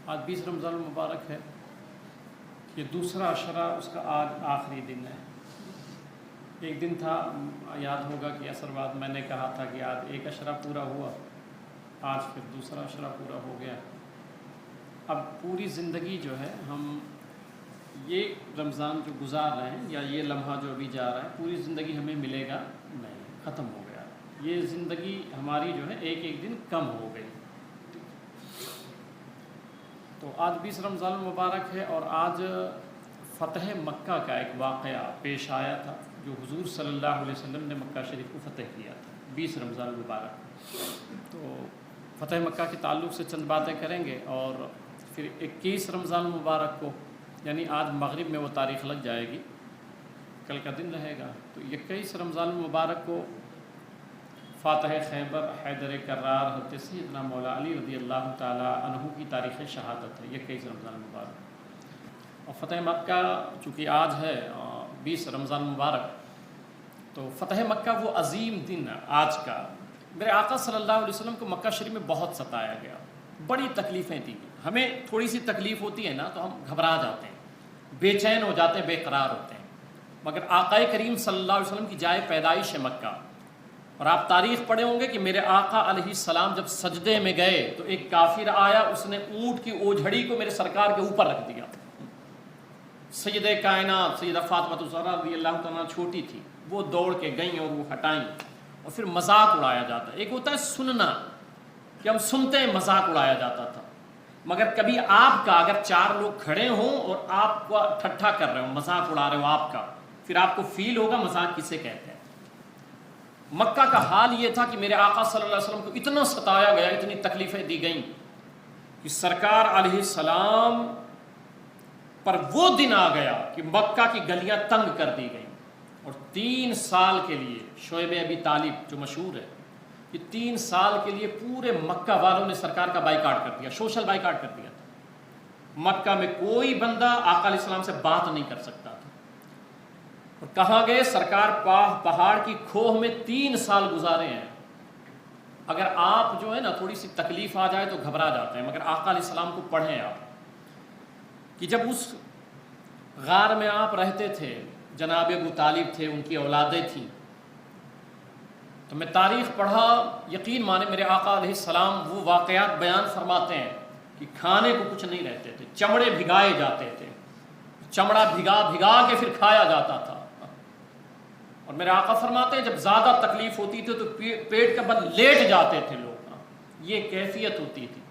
آج 20 رمضان المبارک ہے، یہ دوسرا عشرہ اس کا آج آخری دن ہے۔ ایک دن تھا، یاد ہوگا کہ عصر بعد میں نے کہا تھا کہ آج ایک عشرہ پورا ہوا، آج پھر دوسرا عشرہ پورا ہو گیا۔ اب پوری زندگی جو ہے ہم یہ رمضان جو گزار رہے ہیں یا یہ لمحہ جو ابھی جا رہا ہے، پوری زندگی ہمیں ملے گا نہیں، ختم ہو گیا۔ یہ زندگی ہماری جو ہے ایک ایک دن کم ہو گئی۔ تو آج 20 رمضان المبارک ہے اور آج فتح مکہ کا ایک واقعہ پیش آیا تھا جو حضور صلی اللہ علیہ وسلم نے مکہ شریف کو فتح کیا تھا 20 رمضان المبارک۔ تو فتح مکہ کے تعلق سے چند باتیں کریں گے اور پھر 21 رمضان المبارک کو، یعنی آج مغرب میں وہ تاریخ لگ جائے گی، کل کا دن رہے گا، تو 21 رمضان المبارک کو فاتح خیبر حیدر کرار حضرت سیدنا مولا علی رضی اللہ تعالیٰ عنہ کی تاریخ شہادت ہے 21 رمضان المبارک۔ اور فتح مکہ چونکہ آج ہے 20 رمضان المبارک، تو فتح مکہ وہ عظیم دن آج کا، میرے آقا صلی اللہ علیہ وسلم کو مکہ شریف میں بہت ستایا گیا، بڑی تکلیفیں تھیں۔ ہمیں تھوڑی سی تکلیف ہوتی ہے نا تو ہم گھبرا جاتے ہیں، بے چین ہو جاتے ہیں، بے قرار ہوتے ہیں، مگر آقا کریم صلی اللہ علیہ وسلم کی جائے پیدائش ہے مکہ۔ اور آپ تاریخ پڑھے ہوں گے کہ میرے آقا علیہ السلام جب سجدے میں گئے تو ایک کافر آیا، اس نے اونٹ کی اوجھڑی کو میرے سرکار کے اوپر رکھ دیا۔ سیدہ کائنات سیدہ فاطمہ الزہرا رضی اللہ تعالیٰ چھوٹی تھی، وہ دوڑ کے گئیں اور وہ ہٹائیں، اور پھر مذاق اڑایا جاتا ہے۔ ایک ہوتا ہے سننا کہ ہم سنتے ہیں، مذاق اڑایا جاتا تھا، مگر کبھی آپ کا اگر 4 لوگ کھڑے ہوں اور آپ کو ٹھٹھا کر رہے ہوں، مذاق اڑا رہے ہو آپ کا، پھر آپ کو فیل ہوگا مذاق کسے کہتے ہیں۔ مکہ کا حال یہ تھا کہ میرے آقا صلی اللہ علیہ وسلم کو اتنا ستایا گیا، اتنی تکلیفیں دی گئیں کہ سرکار علیہ السلام پر وہ دن آ گیا کہ مکہ کی گلیاں تنگ کر دی گئیں، اور 3 سال کے لیے شعیب ابی طالب جو مشہور ہے کہ 3 سال کے لیے پورے مکہ والوں نے سرکار کا بائیکاٹ کر دیا، سوشل بائیکاٹ کر دیا تھا۔ مکہ میں کوئی بندہ آقا علیہ السلام سے بات نہیں کر سکتا تھا۔ اور کہاں گئے؟ سرکار پہاڑ کی کھوہ میں 3 سال گزارے ہیں۔ اگر آپ جو ہے نا تھوڑی سی تکلیف آ جائے تو گھبرا جاتے ہیں، مگر آقا علیہ السلام کو پڑھیں آپ کہ جب اس غار میں آپ رہتے تھے، جناب ابو طالب تھے، ان کی اولادیں تھیں، تو میں تاریخ پڑھا، یقین مانے میرے آقا علیہ السلام وہ واقعات بیان فرماتے ہیں کہ کھانے کو کچھ نہیں رہتے تھے، چمڑے بھگائے جاتے تھے، چمڑا بھگا بھگا کے پھر کھایا جاتا تھا۔ اور میرے آقا فرماتے ہیں جب زیادہ تکلیف ہوتی تھی تو پیٹ کے بل لیٹ جاتے تھے لوگ، یہ کیفیت ہوتی تھی۔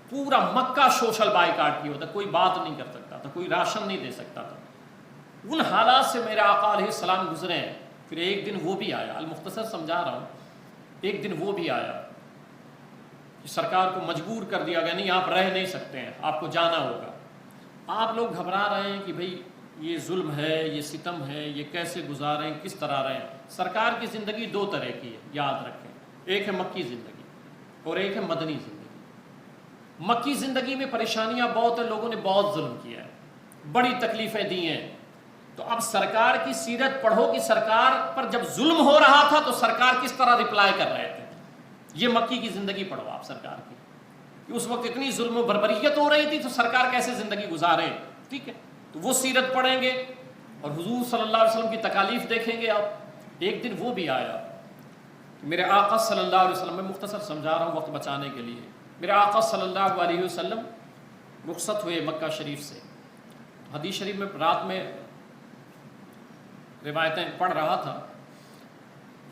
پورا مکہ سوشل بائیکاٹ کی ہوتا، کوئی بات نہیں کر سکتا تھا، کوئی راشن نہیں دے سکتا تھا۔ ان حالات سے میرے آقا علیہ السلام گزرے ہیں۔ پھر ایک دن وہ بھی آیا، المختصر سمجھا رہا ہوں، ایک دن وہ بھی آیا کہ سرکار کو مجبور کر دیا گیا، نہیں آپ رہ نہیں سکتے ہیں، آپ کو جانا ہوگا۔ آپ لوگ گھبرا رہے ہیں کہ بھئی یہ ظلم ہے، یہ ستم ہے، یہ کیسے گزاریں، کس طرح رہیں۔ سرکار کی زندگی 2 طرح کی ہے، یاد رکھیں، ایک ہے مکی زندگی اور ایک ہے مدنی زندگی۔ مکی زندگی میں پریشانیاں بہت ہیں، لوگوں نے بہت ظلم کیا ہے، بڑی تکلیفیں دی ہیں۔ تو اب سرکار کی سیرت پڑھو کہ سرکار پر جب ظلم ہو رہا تھا تو سرکار کس طرح رپلائی کر رہے تھے۔ یہ مکی کی زندگی پڑھو آپ سرکار کی، کہ اس وقت اتنی ظلم و بربریت ہو رہی تھی تو سرکار کیسے زندگی گزارے، ٹھیک ہے۔ تو وہ سیرت پڑھیں گے اور حضور صلی اللہ علیہ وسلم کی تکالیف دیکھیں گے آپ۔ ایک دن وہ بھی آیا کہ میرے آقا صلی اللہ علیہ وسلم، میں مختصر سمجھا رہا ہوں وقت بچانے کے لیے، میرے آقا صلی اللہ علیہ وسلم رخصت ہوئے مکہ شریف سے۔ حدیث شریف میں رات میں روایتیں پڑھ رہا تھا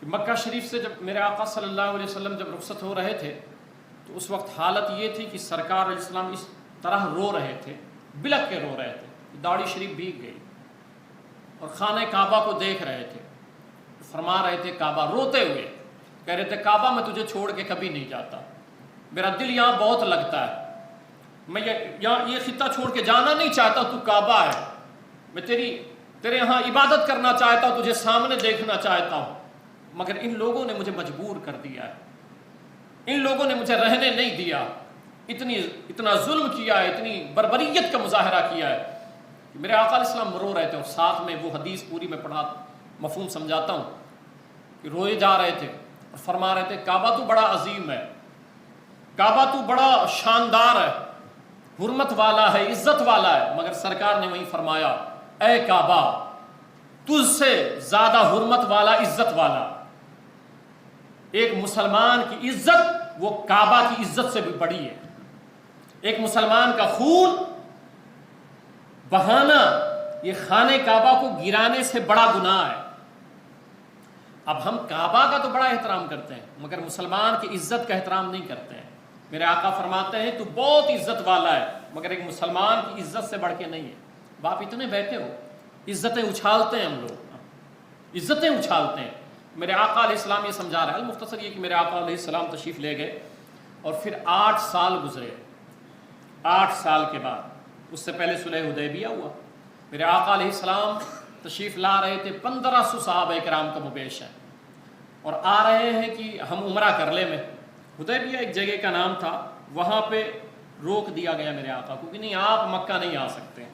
کہ مکہ شریف سے جب میرے آقا صلی اللہ علیہ وسلم جب رخصت ہو رہے تھے تو اس وقت حالت یہ تھی کہ سرکار علیہ السلام اس طرح رو رہے تھے، بلک کے رو رہے تھے، داڑھی شریف بھیگ گئی، اور خانہ کعبہ کو دیکھ رہے تھے، فرما رہے تھے کعبہ، روتے ہوئے کہہ رہے تھے کعبہ میں تجھے چھوڑ کے کبھی نہیں جاتا، میرا دل یہاں بہت لگتا ہے، میں یہ خطہ چھوڑ کے جانا نہیں چاہتا، تو کعبہ ہے، میں تیرے یہاں عبادت کرنا چاہتا ہوں، تجھے سامنے دیکھنا چاہتا ہوں، مگر ان لوگوں نے مجھے مجبور کر دیا ہے، ان لوگوں نے مجھے رہنے نہیں دیا، اتنا ظلم کیا ہے، اتنی بربریت کا مظاہرہ کیا ہے۔ میرے آقا علیہ السلام رو رہے تھے، اور ساتھ میں وہ حدیث پوری میں پڑھا مفہوم سمجھاتا ہوں کہ روئے جا رہے تھے اور فرما رہے تھے کعبہ تو بڑا عظیم ہے، کعبہ تو بڑا شاندار ہے، حرمت والا ہے، عزت والا ہے، مگر سرکار نے وہیں فرمایا اے کعبہ تجھ سے زیادہ حرمت والا، عزت والا، ایک مسلمان کی عزت وہ کعبہ کی عزت سے بھی بڑی ہے۔ ایک مسلمان کا خون بہانا یہ خانہ کعبہ کو گرانے سے بڑا گناہ ہے۔ اب ہم کعبہ کا تو بڑا احترام کرتے ہیں مگر مسلمان کی عزت کا احترام نہیں کرتے ہیں۔ میرے آقا فرماتے ہیں تو بہت عزت والا ہے مگر ایک مسلمان کی عزت سے بڑھ کے نہیں ہے۔ باپ اتنے بیٹھے ہو، عزتیں اچھالتے ہیں ہم لوگ، عزتیں اچھالتے ہیں۔ میرے آقا علیہ السلام یہ سمجھا رہا ہے، المختصر یہ کہ میرے آقا علیہ السلام تشریف لے گئے اور پھر 8 سال گزرے۔ 8 سال کے بعد، اس سے پہلے صلح حدیبیہ ہوا، میرے آقا علیہ السلام تشریف لا رہے تھے، 1500 صحابہ کرام کا مبیش ہے اور آ رہے ہیں کہ ہم عمرہ کر لیں میں۔ حدیبیہ ایک جگہ کا نام تھا، وہاں پہ روک دیا گیا میرے آقا کو کہ نہیں آپ مکہ نہیں آ سکتے،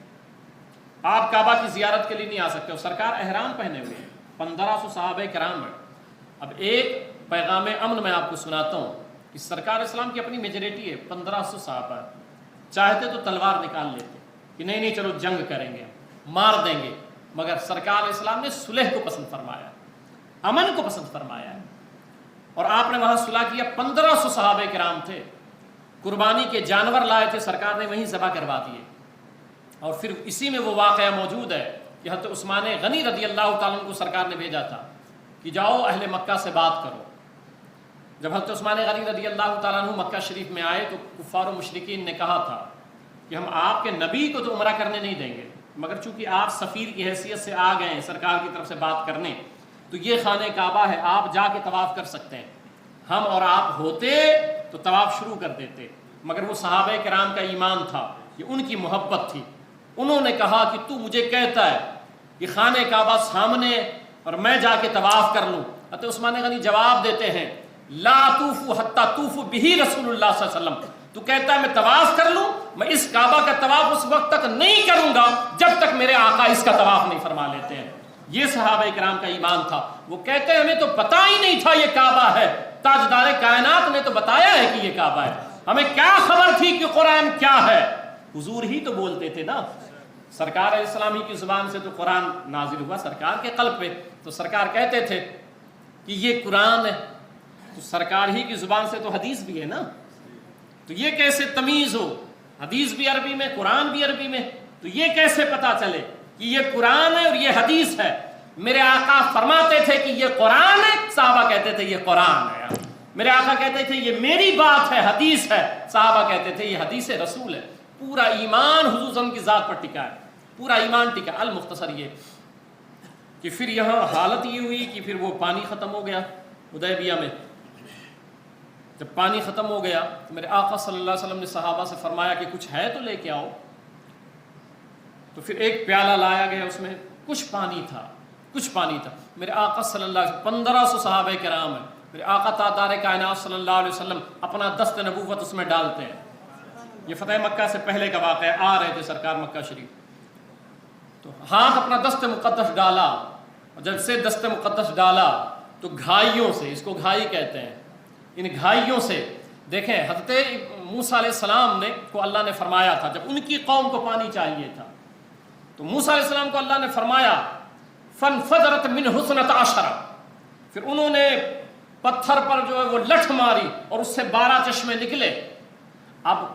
آپ کعبہ کی زیارت کے لیے نہیں آ سکتے، اور سرکار احرام پہنے ہوئے ہیں، 1500 صحابہ کرام ہیں۔ اب ایک پیغام امن میں آپ کو سناتا ہوں کہ سرکار اسلام کی اپنی میجورٹی ہے، 1500 صحابہ، چاہتے تو تلوار نکال لیتے کہ نہیں نہیں چلو جنگ کریں گے، مار دیں گے، مگر سرکار اسلام نے صلح کو پسند فرمایا، امن کو پسند فرمایا ہے، اور آپ نے وہاں صلح کیا۔ 1500 صحابہ کرام تھے، قربانی کے جانور لائے تھے، سرکار نے وہیں ذبح کروا دیے، اور پھر اسی میں وہ واقعہ موجود ہے کہ حضرت عثمان غنی رضی اللہ تعالیٰ عنہ کو سرکار نے بھیجا تھا کہ جاؤ اہل مکہ سے بات کرو۔ جب حضرت عثمان غنی رضی اللہ تعالیٰ عنہ مکہ شریف میں آئے تو کفار و مشرکین نے کہا تھا کہ ہم آپ کے نبی کو تو عمرہ کرنے نہیں دیں گے، مگر چونکہ آپ سفیر کی حیثیت سے آ گئے ہیں سرکار کی طرف سے بات کرنے، تو یہ خانہ کعبہ ہے، آپ جا کے طواف کر سکتے ہیں۔ ہم اور آپ ہوتے تو طواف شروع کر دیتے، مگر وہ صحابہ کرام کا ایمان تھا، یہ ان کی محبت تھی، انہوں نے کہا کہ تو مجھے کہتا ہے کہ خانہ کعبہ سامنے اور میں جا کے طواف کر لوں۔ حضرت عثمان غنی جواب دیتے ہیں لا طوفوا حتی طوفوا بہ رسول اللہ صلی اللہ علیہ وسلم، تو کہتا ہے میں طواف کر لوں، میں اس کعبہ کا طواف اس وقت تک نہیں کروں گا جب تک میرے آقا اس کا طواف نہیں فرما لیتے ہیں۔ یہ صحابہ کرام کا ایمان تھا، وہ کہتے ہیں ہمیں تو پتہ ہی نہیں تھا یہ کعبہ ہے، تاجدار کائنات نے تو بتایا ہے کہ یہ کعبہ ہے، ہمیں کیا خبر تھی کہ قرآن کیا ہے؟ حضور ہی تو بولتے تھے نا، سرکار علیہ السلام ہی کی زبان سے تو قرآن نازل ہوا سرکار کے قلب پہ، تو سرکار کہتے تھے کہ یہ قرآن ہے، تو سرکار ہی کی زبان سے تو حدیث بھی ہے نا، تو یہ کیسے تمیز ہو، حدیث بھی عربی میں قرآن بھی عربی میں، تو یہ کیسے پتا چلے کہ یہ قرآن ہے اور یہ حدیث ہے؟ میرے آقا فرماتے تھے کہ یہ قرآن ہے، صحابہ کہتے تھے یہ قرآن ہے، میرے آقا کہتے تھے یہ میری بات ہے، حدیث ہے، صحابہ کہتے تھے یہ حدیث رسول ہے۔ پورا ایمان حضور صلی اللہ علیہ وسلم کی ذات پر ٹکا ہے، پورا ایمان ٹکا۔ المختصر یہ کہ پھر یہاں حالت یہ ہوئی کہ پھر وہ پانی ختم ہو گیا حدیبیہ میں۔ جب پانی ختم ہو گیا تو میرے آقا صلی اللہ علیہ وسلم نے صحابہ سے فرمایا کہ کچھ ہے تو لے کے آؤ، تو پھر ایک پیالہ لایا گیا، اس میں کچھ پانی تھا، کچھ پانی تھا۔ میرے آقا صلی اللہ علیہ وسلم 1500 صحابہ کرام ہیں، میرے آقا تاجدار کائنات صلی اللہ علیہ وسلم اپنا دست نبوت اس میں ڈالتے ہیں۔ یہ فتح مکہ سے پہلے کا واقعہ ہے، آ رہے تھے سرکار مکہ شریف، تو ہاتھ اپنا دست مقدس ڈالا، اور جب سے دست مقدس ڈالا تو گھائیوں سے، اس کو گھائی کہتے ہیں، ان گھائیوں سے دیکھیں حضرت موسیٰ علیہ السلام نے کو اللہ نے فرمایا تھا جب ان کی قوم کو پانی چاہیے تھا، تو موسیٰ علیہ السلام کو اللہ نے فرمایا فَانْفَجَرَتْ مِنْهُ اثْنَتَ عَشَرَ، پھر انہوں نے پتھر پر جو ہے وہ لٹھ ماری اور اس سے 12 چشمے نکلے۔ اب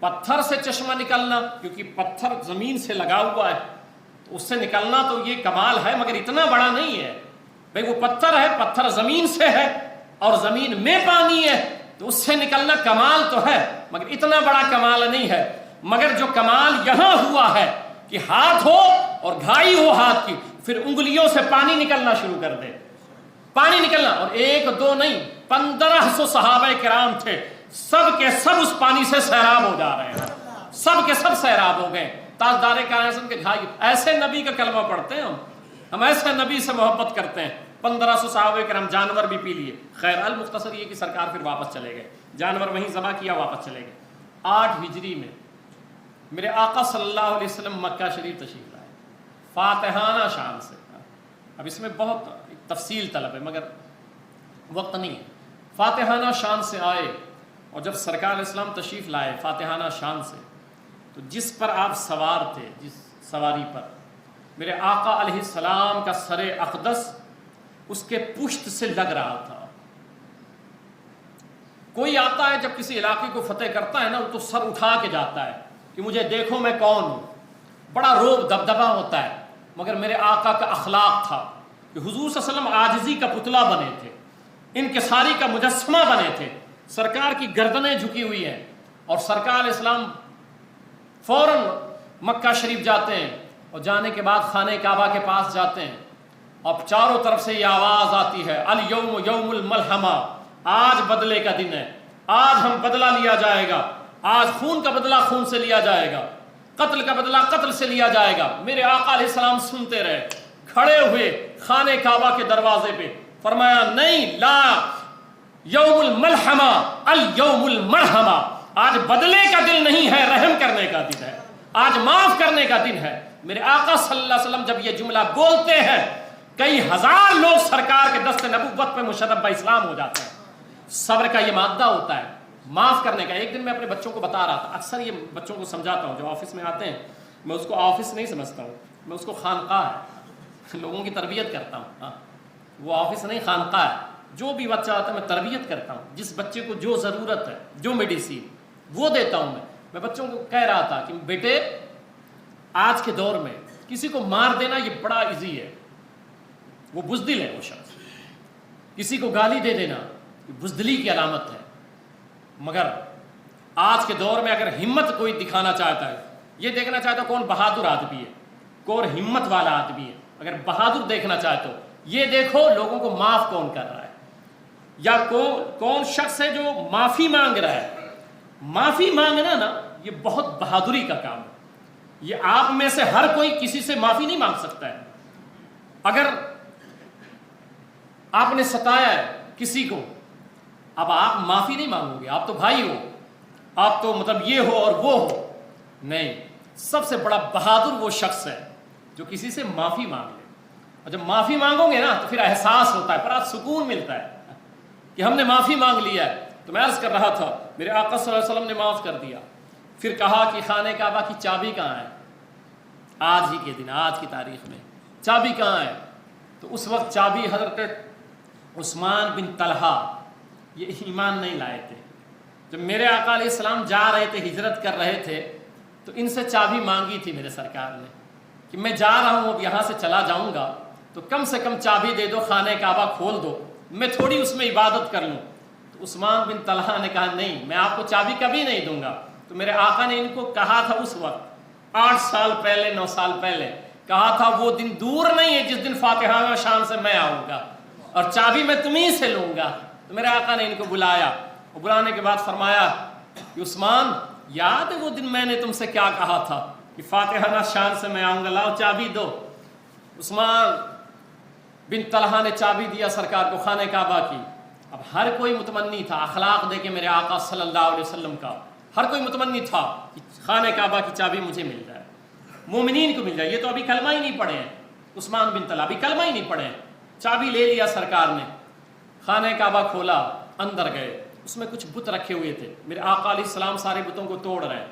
پتھر سے چشمہ نکلنا، کیونکہ پتھر زمین سے لگا ہوا ہے، تو اس سے نکلنا تو یہ کمال ہے، مگر اتنا بڑا نہیں ہے بھئی، وہ پتھر ہے، پتھر زمین سے ہے اور زمین میں پانی ہے، تو اس سے نکلنا کمال تو ہے مگر اتنا بڑا کمال نہیں ہے۔ مگر جو کمال یہاں ہوا ہے کہ ہاتھ ہو اور گھائی ہو ہاتھ کی، پھر انگلیوں سے پانی نکلنا شروع کر دے، پانی نکلنا، اور 1 2 نہیں 1500 صحابہ کرام تھے، سب کے سب اس پانی سے سیراب ہو جا رہے ہیں، سب کے سب سیراب ہو گئے۔ تاجدار کائنات کے گھائی، ایسے نبی کا کلمہ پڑھتے ہیں ہم ایسے نبی سے محبت کرتے ہیں۔ 1500 صحابہ کرام، جانور بھی پی لیے۔ خیر، المختصر یہ کہ سرکار پھر واپس چلے گئے، جانور وہیں ذبح کیا، واپس چلے گئے۔ 8 ہجری میں میرے آقا صلی اللہ علیہ وسلم مکہ شریف تشریف لائے، فاتحانہ شان سے۔ اب اس میں بہت تفصیل طلب ہے مگر وقت نہیں ہے۔ فاتحانہ شان سے آئے، اور جب سرکار علیہ السلام تشریف لائے فاتحانہ شان سے، تو جس پر آپ سوار تھے، جس سواری پر، میرے آقا علیہ السلام کا سر اقدس اس کے پشت سے لگ رہا تھا۔ کوئی آتا ہے جب کسی علاقے کو فتح کرتا ہے نا تو سر اٹھا کے جاتا ہے کہ مجھے دیکھو میں کون ہوں، بڑا روب دبدبہ ہوتا ہے، مگر میرے آقا کا اخلاق تھا کہ حضور صلی اللہ علیہ وسلم عاجزی کا پتلا بنے تھے، انکساری کا مجسمہ بنے تھے، سرکار کی گردنیں جھکی ہوئی ہیں، اور سرکار علیہ السلام فوراً مکہ شریف جاتے ہیں، اور جانے کے بعد خانہ کعبہ کے پاس جاتے ہیں، اور چاروں طرف سے یہ آواز آتی ہے الیوم یوم الملحمہ، آج بدلے کا دن ہے، آج ہم بدلہ لیا جائے گا، آج خون کا بدلہ خون سے لیا جائے گا، قتل کا بدلہ قتل سے لیا جائے گا۔ میرے آقا علیہ السلام سنتے رہے، کھڑے ہوئے خانہ کعبہ کے دروازے پہ، فرمایا نہیں، لا یوم الملحمہ الیوم المرحمہ، آج بدلے کا دن نہیں ہے، رحم کرنے کا دن ہے، آج معاف کرنے کا دن ہے۔ میرے آقا صلی اللہ علیہ وسلم جب یہ جملہ بولتے ہیں، کئی ہزار لوگ سرکار کے دست نبوت پہ مشرف اسلام ہو جاتے ہیں۔ صبر کا یہ مادہ ہوتا ہے، معاف کرنے کا۔ ایک دن میں اپنے بچوں کو بتا رہا تھا، اکثر یہ بچوں کو سمجھاتا ہوں جو آفس میں آتے ہیں، میں اس کو آفس نہیں سمجھتا ہوں، میں اس کو خانقاہ ہے، لوگوں کی تربیت کرتا ہوں۔ ہاں، وہ آفس نہیں، خانقاہ ہے۔ جو بھی بچہ آتا ہے میں تربیت کرتا ہوں، جس بچے کو جو ضرورت ہے، جو میڈیسین وہ دیتا ہوں۔ میں بچوں کو کہہ رہا تھا کہ بیٹے آج کے دور میں کسی کو مار دینا یہ بڑا ایزی ہے، وہ بزدل ہے وہ شخص، کسی کو گالی دے دینا یہ بزدلی کی علامت ہے، مگر آج کے دور میں اگر ہمت کوئی دکھانا چاہتا ہے، یہ دیکھنا چاہتا ہے کون بہادر آدمی ہے، کون ہمت والا آدمی ہے، اگر بہادر دیکھنا چاہتے ہو یہ دیکھو لوگوں کو معاف کون کر رہا ہے، یا کون شخص ہے جو معافی مانگ رہا ہے۔ معافی مانگنا نا یہ بہت بہادری کا کام ہے، یہ آپ میں سے ہر کوئی کسی سے معافی نہیں مانگ سکتا ہے۔ اگر آپ نے ستایا ہے کسی کو، اب آپ معافی نہیں مانگو گے، آپ تو بھائی ہو، آپ تو مطلب یہ ہو اور وہ ہو، نہیں، سب سے بڑا بہادر وہ شخص ہے جو کسی سے معافی مانگ لے، اور جب معافی مانگو گے نا تو پھر احساس ہوتا ہے، بڑا سکون ملتا ہے کہ ہم نے معافی مانگ لیا ہے۔ تو میں عرض کر رہا تھا میرے آقا صلی اللہ علیہ وسلم نے معاف کر دیا، پھر کہا کہ خانہ کعبہ کی چابی کہاں ہے؟ آج ہی کے دن، آج کی تاریخ میں چابی کہاں ہے؟ تو اس وقت چابی حضرت عثمان بن طلحہ یہ ایمان نہیں لائے تھے۔ جب میرے آقا علیہ السلام جا رہے تھے، ہجرت کر رہے تھے، تو ان سے چابی مانگی تھی میرے سرکار نے کہ میں جا رہا ہوں، اب یہاں سے چلا جاؤں گا تو کم سے کم چابی دے دو، خانہ کعبہ کھول دو، میں تھوڑی اس میں عبادت کر لوں۔ تو عثمان بن طلحہ نے کہا نہیں، میں آپ کو چابی کبھی نہیں دوں گا۔ تو میرے آقا نے ان کو کہا تھا اس وقت 8 سال پہلے، 9 سال پہلے کہا تھا وہ دن دور نہیں ہے جس دن فاتحہ شان سے میں آؤں گا اور چابی میں تمہیں سے لوں گا۔ تو میرے آقا نے ان کو بلایا، اور بلانے کے بعد فرمایا کہ عثمان یاد ہے وہ دن میں نے تم سے کیا کہا تھا کہ فاتحہ شان سے میں آؤں گا، لاؤ چابی دو۔ عثمان بن طلحہ نے چابی دیا سرکار کو خانہ کعبہ کی۔ اب ہر کوئی متمنی تھا اخلاق دے کے میرے آقا صلی اللہ علیہ وسلم کا، ہر کوئی متمنی تھا کہ خانہ کعبہ کی چابی مجھے مل جائے، مومنین کو مل جائے۔ یہ تو ابھی کلمہ ہی نہیں پڑھے ہیں، عثمان بن طلحہ ابھی کلمہ ہی نہیں پڑھے ہیں۔ چابی لے لیا سرکار نے، خانہ کعبہ کھولا، اندر گئے، اس میں کچھ بت رکھے ہوئے تھے۔ میرے آقا علیہ السلام سارے بتوں کو توڑ رہے ہیں،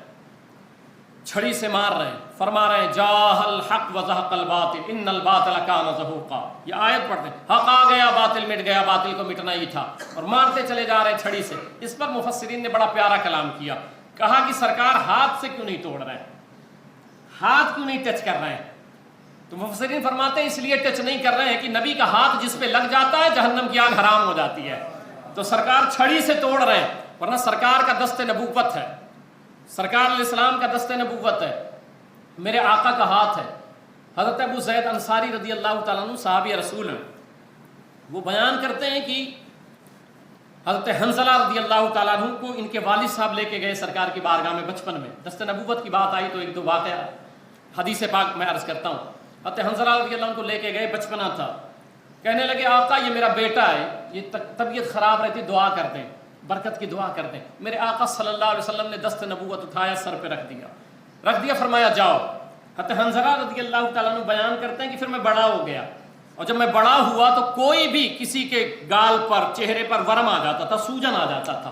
چھڑی سے مار رہے ہیں، فرما رہے ہیں جاء الحق وزهق الباطل ان الباطل كان زهوقا۔ یہ آیت پڑھتے ہیں، حق آ گیا باطل مٹ گیا، باطل کو مٹنا ہی تھا، اور مارتے چلے جا رہے ہیں چھڑی سے۔ اس پر مفسرین نے بڑا پیارا کلام کیا، کہا کہ سرکار ہاتھ سے کیوں نہیں توڑ رہے ہیں، ہاتھ کیوں نہیں ٹچ کر رہے ہیں؟ تو مفسرین فرماتے ہیں اس لیے ٹچ نہیں کر رہے ہیں کہ نبی کا ہاتھ جس پہ لگ جاتا ہے جہنم کی آگ حرام ہو جاتی ہے، تو سرکار چھڑی سے توڑ رہے ہیں، ورنہ سرکار کا دست نبوت ہے، سرکار علیہ السلام کا دست نبوت ہے، میرے آقا کا ہاتھ ہے۔ حضرت ابو زید انصاری رضی اللہ تعالیٰ عنہ صحابی رسول ہیں، وہ بیان کرتے ہیں کہ حضرت حنظلہ رضی اللہ تعالیٰ عنہ کو ان کے والد صاحب لے کے گئے سرکار کی بارگاہ میں بچپن میں، دست نبوت کی بات آئی تو ایک دو واقعہ حدیث پاک میں عرض کرتا ہوں۔ حضرت حنظلہ رضی اللہ عنہ کو لے کے گئے، بچپنا تھا، کہنے لگے آقا یہ میرا بیٹا ہے، یہ طبیعت خراب رہتی، دعا کر دیں، برکت کی دعا کر دیں۔ میرے آقا صلی اللہ علیہ وسلم نے دست نبوت اٹھایا، سر پہ رکھ دیا، فرمایا جاؤ۔ حضرت حنظلہ رضی اللہ تعالیٰ عنہ بیان کرتے ہیں کہ پھر میں بڑا ہو گیا، اور جب میں بڑا ہوا تو کوئی بھی کسی کے گال پر، چہرے پر ورم آ جاتا تھا، سوجن آ جاتا تھا،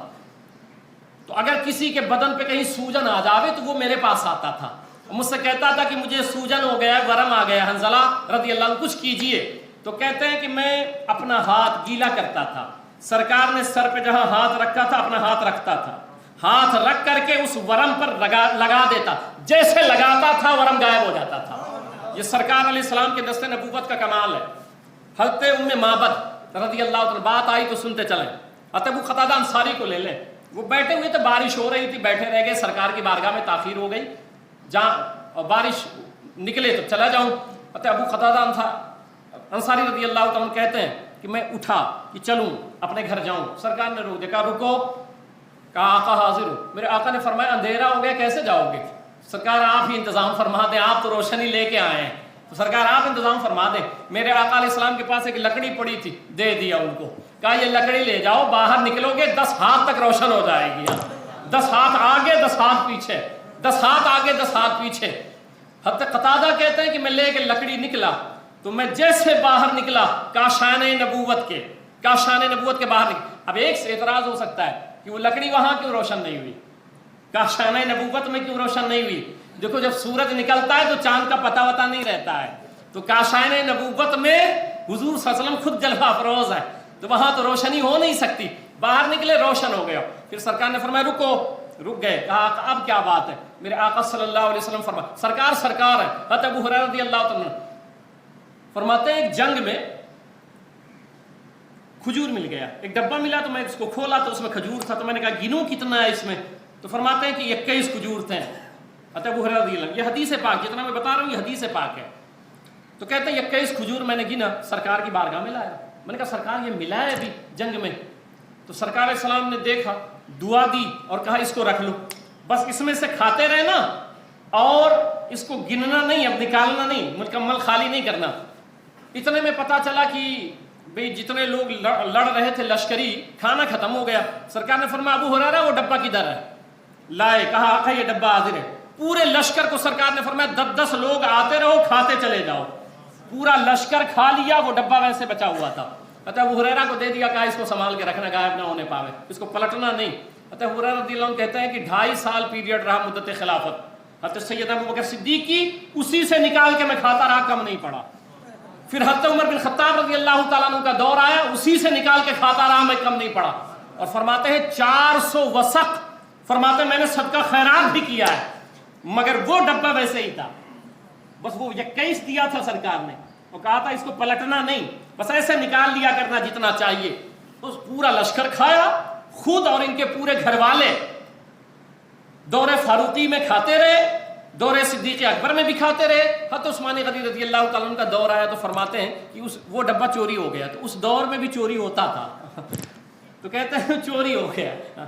تو اگر کسی کے بدن پہ کہیں سوجن آ جاوے تو وہ میرے پاس آتا تھا، مجھ سے کہتا تھا کہ مجھے سوجن ہو گیا، ورم آ گیا، حنظلہ رضی اللہ عنہ کچھ کیجئے. تو کہتے ہیں کہ میں اپنا ہاتھ گیلا کرتا تھا، سرکار نے سر پہ جہاں ہاتھ رکھا تھا اپنا ہاتھ رکھتا تھا، ہاتھ رکھ کر کے اس ورم پر لگا دیتا، جیسے لگاتا تھا ورم غائب ہو جاتا تھا. یہ سرکار علیہ السلام کے دست نبوت کا کمال ہے. حضرت ام معبد رضی اللہ عنہ، بات آئی تو سنتے چلیں. حضرت ابو قتادہ انصاری کو لے لیں، وہ بیٹھے ہوئے تھے، بارش ہو رہی تھی، بیٹھے رہ گئے، سرکار کی بارگاہ میں تاخیر ہو گئی، جہاں بارش نکلے تو چلا جاؤں. حضرت ابو قتادہ انصاری رضی اللہ عنہ کہتے ہیں کہ میں اٹھا کہ چلوں اپنے گھر جاؤں. سرکار نے روک دیا، رکو. کہا آقا حاضر ہو. میرے آقا نے فرمایا اندھیرا ہو گیا کیسے جاؤ گے؟ سرکار آپ ہی انتظام فرما دیں، آپ تو روشنی لے کے آئے ہیں، تو سرکار آپ انتظام فرما دیں. میرے آقا علیہ السلام کے پاس ایک لکڑی پڑی تھی، دے دیا ان کو، کہا یہ لکڑی لے جاؤ، باہر نکلو گے 10 ہاتھ تک روشن ہو جائے گی، 10 ہاتھ آگے 10 ہاتھ پیچھے، 10 ہاتھ آگے 10 ہاتھ پیچھے. حضرت قتادہ کہتے ہیں کہ میں لے کے لکڑی نکلا تو میں جیسے باہر نکلا کاشان نبوت کے باہر نکلا. اب ایک سے اعتراض ہو سکتا ہے کہ وہ لکڑی وہاں کیوں روشن نہیں ہوئی، کاشان نبوت میں کیوں روشن نہیں ہوئی؟ دیکھو جب سورج نکلتا ہے تو چاند کا پتہ وتا نہیں رہتا ہے، تو کاشان نبوت میں حضور صلی اللہ علیہ وسلم خود جلوہ افروز ہے، تو وہاں تو روشنی ہو نہیں سکتی. باہر نکلے روشن ہو گیا. پھر سرکار نے فرمایا رکو، رک گئے. کہا اب کیا بات ہے؟ میرے آقا صلی اللہ علیہ وسلم فرمایا، سرکار ہے. حضرت ابو ہریرہ رضی اللہ عنہ فرماتے ہیں ایک جنگ میں کھجور مل گیا، ایک ڈبہ ملا تو میں اس کو کھولا تو اس میں کھجور تھا، تو میں نے کہا گنوں کتنا ہے اس میں؟ تو فرماتے ہیں کہ 21 کھجور تھے. حضرت ابو ہریرہ رضی اللہ عنہ، یہ حدیث پاک، جتنا میں بتا رہا ہوں یہ حدیث پاک ہے. تو کہتے ہیں 21 کھجور میں نے گنا، سرکار کی بارگاہ میں لایا. میں نے کہا سرکار یہ ملا ہے ابھی جنگ میں؟ تو سرکار علیہ السلام نے دیکھا، دعا دی اور کہا اس کو رکھ لو، بس اس میں سے کھاتے رہنا اور اس کو گننا نہیں، اب نکالنا نہیں، مکمل خالی نہیں کرنا. اتنے میں پتا چلا کہ بھئی جتنے لوگ لڑ رہے تھے لشکری، کھانا ختم ہو گیا. سرکار نے فرمایا ابو ہریرہ وہ ڈبہ کدھر ہے؟ لائے. کہا آقا یہ ڈبہ حاضر ہے. پورے لشکر کو سرکار نے فرمایا 10 لوگ آتے رہو کھاتے چلے جاؤ. پورا لشکر کھا لیا، وہ ڈبہ ویسے بچا ہوا تھا. ابو ہریرہ کو دے دیا، کہا اس کو سنبھال کے رکھنا، غائب نہ ہونے پاوے، اس کو پلٹنا نہیں. ابو ہریرہ رضی اللہ عنہ کہتے ہیں کہ 2.5 سال پیریڈ رہا مدت خلافت. حضرت سیدنا ابوبکر صدیق کی اسی سے نکال کے میں کھاتا رہا، کم نہیں پڑا. پھر حضرت عمر بن خطاب رضی اللہ تعالیٰ عنہ کا دور آیا، اسی سے نکال کے کھاتا رہا، میں کم نہیں پڑا. اور فرماتے ہیں 400 وسق، فرماتے ہیں میں نے صدقہ خیرات بھی کیا ہے، مگر وہ ڈبہ ویسے ہی تھا. بس وہ 21 دیا تھا سرکار نے، اور کہا تھا اس کو پلٹنا نہیں، بس ایسے نکال لیا کرنا جتنا چاہیے. اس پورا لشکر کھایا، خود اور ان کے پورے گھر والے دور فاروقی میں کھاتے رہے، دور صدیق اکبر میں بھی کھاتے رہے. حضرت عثمان غنی رضی اللہ تعالیٰ عنہ کا دور آیا تو فرماتے ہیں کہ وہ ڈبہ چوری ہو گیا. تو اس دور میں بھی چوری ہوتا تھا، تو کہتے ہیں چوری ہو گیا.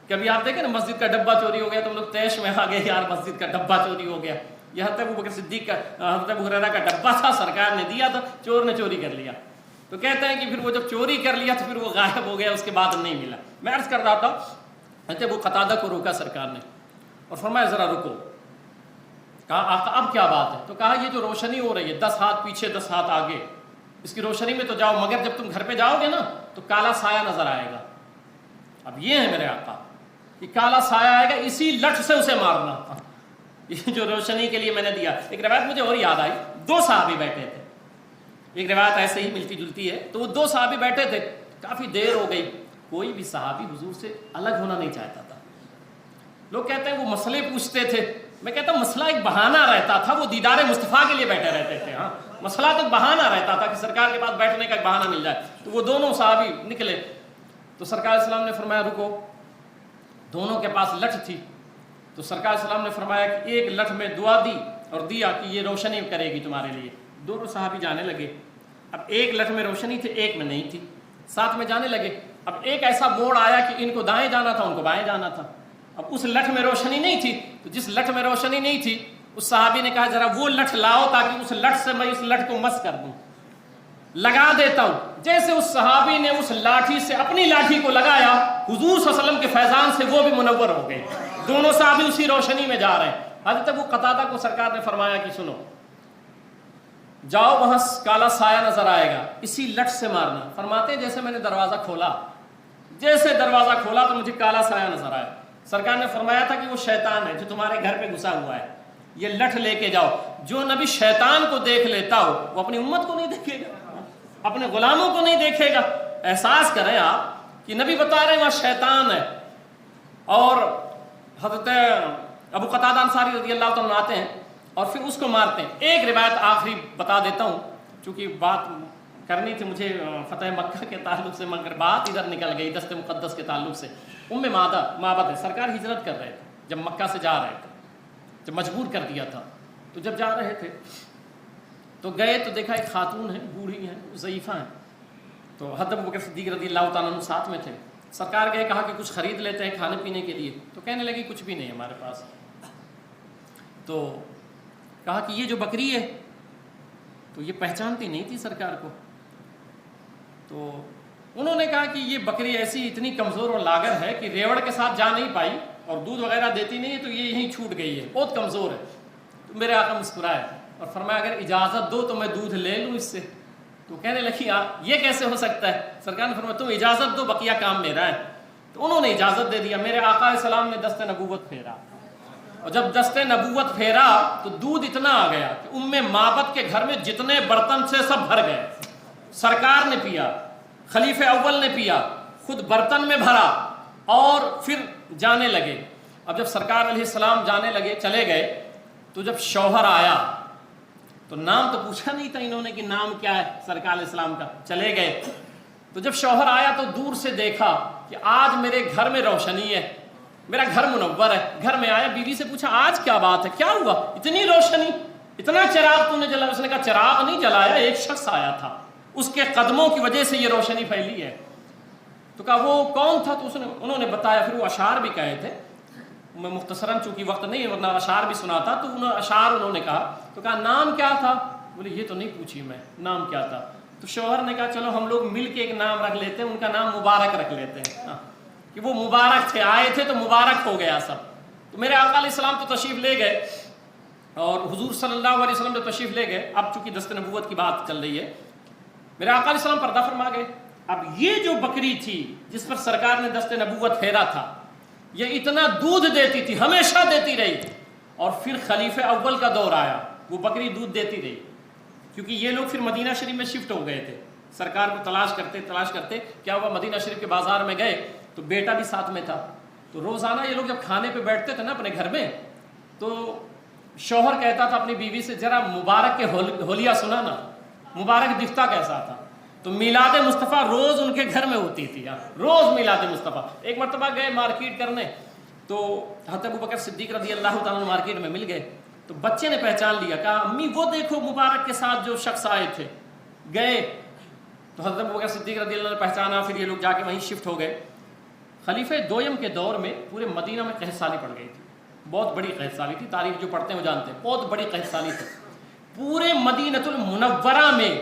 کبھی آپ دیکھیں نا مسجد کا ڈبہ چوری ہو گیا تو ہم لوگ تیش میں آ گئے، یار مسجد کا ڈبہ چوری ہو گیا. یہ حضرت ابوبکر صدیق کا، حضرت ابو ہریرہ کا ڈبہ تھا، سرکار نے دیا تھا، چور نے چوری کر لیا. تو کہتے ہیں کہ پھر وہ جب چوری کر لیا تو پھر وہ غائب ہو گیا، اس کے بعد نہیں ملا. میں عرض کر رہا تھا حضرت ابو قتادہ کو روکا سرکار نے اور فرمایا ذرا رکو. کہا آقا اب کیا بات ہے؟ تو کہا یہ جو روشنی ہو رہی ہے 10 ہاتھ پیچھے 10 ہاتھ آگے، اس کی روشنی میں تو جاؤ، مگر جب تم گھر پہ جاؤ گے نا تو کالا سایہ نظر آئے گا. اب یہ ہے میرے آقا کہ کالا سایہ آئے گا، اسی لٹھ سے اسے مارنا. یہ جو روشنی کے لیے میں نے دیا. ایک روایت مجھے اور یاد آئی، 2 صحابی بیٹھے تھے، ایک روایت ایسے ہی ملتی جلتی ہے. تو وہ 2 صحابی بیٹھے تھے، کافی دیر ہو گئی، کوئی بھی صحابی حضور سے الگ ہونا نہیں چاہتا تھا. لوگ کہتے ہیں وہ مسئلے پوچھتے تھے، میں کہتا ہوں مسئلہ ایک بہانہ رہتا تھا، وہ دیدار مصطفیٰ کے لیے بیٹھے رہتے تھے. ہاں مسئلہ تو بہانہ رہتا تھا کہ سرکار کے پاس بیٹھنے کا ایک بہانہ مل جائے. تو وہ دونوں صحابی نکلے تو سرکار علیہ السلام نے فرمایا رکو. دونوں کے پاس لٹھ تھی. تو سرکار علیہ السلام نے فرمایا کہ ایک لٹھ میں دعا دی اور دیا کہ یہ روشنی کرے گی تمہارے لیے. دونوں صحابی جانے لگے. اب ایک لٹھ میں روشنی تھی، ایک میں نہیں تھی، ساتھ میں جانے لگے. اب ایک ایسا موڑ آیا کہ ان کو دائیں جانا تھا، ان کو بائیں جانا تھا. اب اس لٹھ میں روشنی نہیں تھی، تو جس لٹھ میں روشنی نہیں تھی اس صحابی نے کہا ذرا وہ لٹھ لاؤ تاکہ اس لٹھ سے میں اس لٹھ کو مس کر دوں، لگا دیتا ہوں. جیسے اس صحابی نے اس لاٹھی سے اپنی لاٹھی کو لگایا، حضور صلی اللہ علیہ وسلم کے فیضان سے وہ بھی منور ہو گئے. دونوں صحابی اسی روشنی میں جا رہے ہیں. حضرت ابو قتادہ کو سرکار نے فرمایا کہ سنو، جاؤ وہاں کالا سایہ نظر آئے گا، اسی لٹھ سے مارنا. فرماتے ہیں جیسے میں نے دروازہ کھولا، جیسے دروازہ کھولا تو مجھے کالا سایہ نظر آیا. سرکار نے فرمایا تھا کہ وہ شیطان ہے جو تمہارے گھر پہ گھسا ہوا ہے، یہ لٹھ لے کے جاؤ۔ جو نبی شیطان کو دیکھ لیتا ہو وہ اپنی امت کو نہیں دیکھے گا، اپنے غلاموں کو نہیں دیکھے گا۔ احساس کریں آپ کہ نبی بتا رہے ہیں وہاں شیطان ہے، اور حضرت ابو قتادہ انصاری رضی اللہ تعالیٰ عنہ آتے ہیں اور پھر اس کو مارتے ہیں۔ ایک روایت آخری بتا دیتا ہوں، چونکہ بات کرنی تھی مجھے فتح مکہ کے تعلق سے، مگر بات ادھر نکل گئی دست مقدس کے تعلق سے۔ معبد ہے، سرکار ہجرت کر رہے تھے جب مکہ سے جا رہے تھے، جب مجبور کر دیا تھا، تو جب جا رہے تھے تو گئے تو دیکھا ایک خاتون ہے، بوڑھی ہیں، ضعیفہ ہیں، تو حضرت ابوبکر صدیق رضی اللہ تعالیٰ عنہ ساتھ میں تھے۔ سرکار گئے، کہا کہ کچھ خرید لیتے ہیں کھانے پینے کے لیے، تو کہنے لگی کچھ بھی نہیں ہمارے پاس۔ تو کہا کہ یہ جو بکری ہے، تو یہ پہچانتی نہیں تھی سرکار کو، تو انہوں نے کہا کہ یہ بکری ایسی اتنی کمزور اور لاغر ہے کہ ریوڑ کے ساتھ جا نہیں پائی اور دودھ وغیرہ دیتی نہیں ہے، تو یہ یہیں چھوٹ گئی ہے، بہت کمزور ہے۔ تو میرے آقا مسکرائے اور فرمایا اگر اجازت دو تو میں دودھ لے لوں اس سے۔ تو کہنے لگی یہ کیسے ہو سکتا ہے؟ سرکار نے فرمایا تم اجازت دو، بقیہ کام میرا ہے۔ تو انہوں نے اجازت دے دیا۔ میرے آقا علیہ السلام نے دست نبوت پھیرا، اور جب دست نبوت پھیرا تو دودھ اتنا آ گیا کہ معبد کے گھر میں جتنے برتن سے سب بھر گئے۔ سرکار نے پیا، خلیفہ اول نے پیا، خود برتن میں بھرا اور پھر جانے لگے۔ اب جب سرکار علیہ السلام جانے لگے، چلے گئے، تو جب شوہر آیا تو نام تو پوچھا نہیں تھا انہوں نے کہ نام کیا ہے سرکار علیہ السلام کا، چلے گئے۔ تو جب شوہر آیا تو دور سے دیکھا کہ آج میرے گھر میں روشنی ہے، میرا گھر منور ہے۔ گھر میں آیا، بیوی سے پوچھا آج کیا بات ہے، کیا ہوا اتنی روشنی، اتنا چراغ تو نے جلایا؟ اس نے کہا چراغ نہیں جلایا، ایک شخص آیا تھا، اس کے قدموں کی وجہ سے یہ روشنی پھیلی ہے۔ تو کہا وہ کون تھا؟ تو انہوں نے بتایا، پھر وہ اشعار بھی کہے تھے، میں مختصراً چونکہ وقت نہیں ہے ورنہ اشعار بھی سناتا، تو اشعار انہوں نے کہا۔ تو کہا نام کیا تھا؟ بولے یہ تو نہیں پوچھی میں، نام کیا تھا؟ تو شوہر نے کہا چلو ہم لوگ مل کے ایک نام رکھ لیتے ہیں، ان کا نام مبارک رکھ لیتے ہیں، کہ وہ مبارک تھے، آئے تھے تو مبارک ہو گیا سب۔ تو میرے آقا علیہ السلام تو تشریف لے گئے، اور حضور صلی اللہ علیہ وسلم جو تشریف لے گئے، اب چونکہ دست نبوت کی بات چل رہی ہے، میرے آقا علیہ السلام پردہ فرما گئے۔ اب یہ جو بکری تھی جس پر سرکار نے دست نبوت پھیرا تھا، یہ اتنا دودھ دیتی تھی، ہمیشہ دیتی رہی، اور پھر خلیفہ اول کا دور آیا، وہ بکری دودھ دیتی رہی، کیونکہ یہ لوگ پھر مدینہ شریف میں شفٹ ہو گئے تھے۔ سرکار کو تلاش کرتے کیا ہوا، مدینہ شریف کے بازار میں گئے تو بیٹا بھی ساتھ میں تھا۔ تو روزانہ یہ لوگ جب کھانے پہ بیٹھتے تھے نا اپنے گھر میں، تو شوہر کہتا تھا اپنی بیوی سے ذرا مبارک کے ہولیہ سنا نا، مبارک دفتہ کیسا تھا؟ تو میلاد مصطفیٰ روز ان کے گھر میں ہوتی تھی، روز میلاد مصطفیٰ۔ ایک مرتبہ گئے مارکیٹ کرنے، تو حضرت ابوبکر صدیق رضی اللہ تعالیٰ مارکیٹ میں مل گئے، تو بچے نے پہچان لیا، کہا امی وہ دیکھو مبارک کے ساتھ جو شخص آئے تھے۔ گئے تو حضرت ابوبکر صدیق رضی اللہ نے پہچانا، پھر یہ لوگ جا کے وہیں شفٹ ہو گئے۔ خلیفہ دویم کے دور میں پورے مدینہ میں قحط سالی پڑ گئی تھی، بہت بڑی قحط سالی تھی، تاریخ جو پڑھتے ہیں وہ جانتے ہیں، بہت بڑی قحط سالی تھی۔ پورے مدینہ المنورہ میں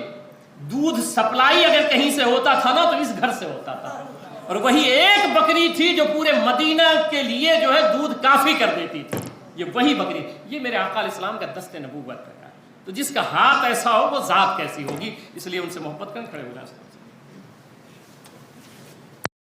دودھ سپلائی اگر کہیں سے ہوتا تھا نا تو اس گھر سے ہوتا تھا، اور وہی ایک بکری تھی جو پورے مدینہ کے لیے جو ہے دودھ کافی کر دیتی تھی، یہ وہی بکری۔ یہ میرے آقا علیہ السلام کا دست نبوت ہے، تو جس کا ہاتھ ایسا ہو وہ ذات کیسی ہوگی، اس لیے ان سے محبت کریں، کھڑے ہو جائیں۔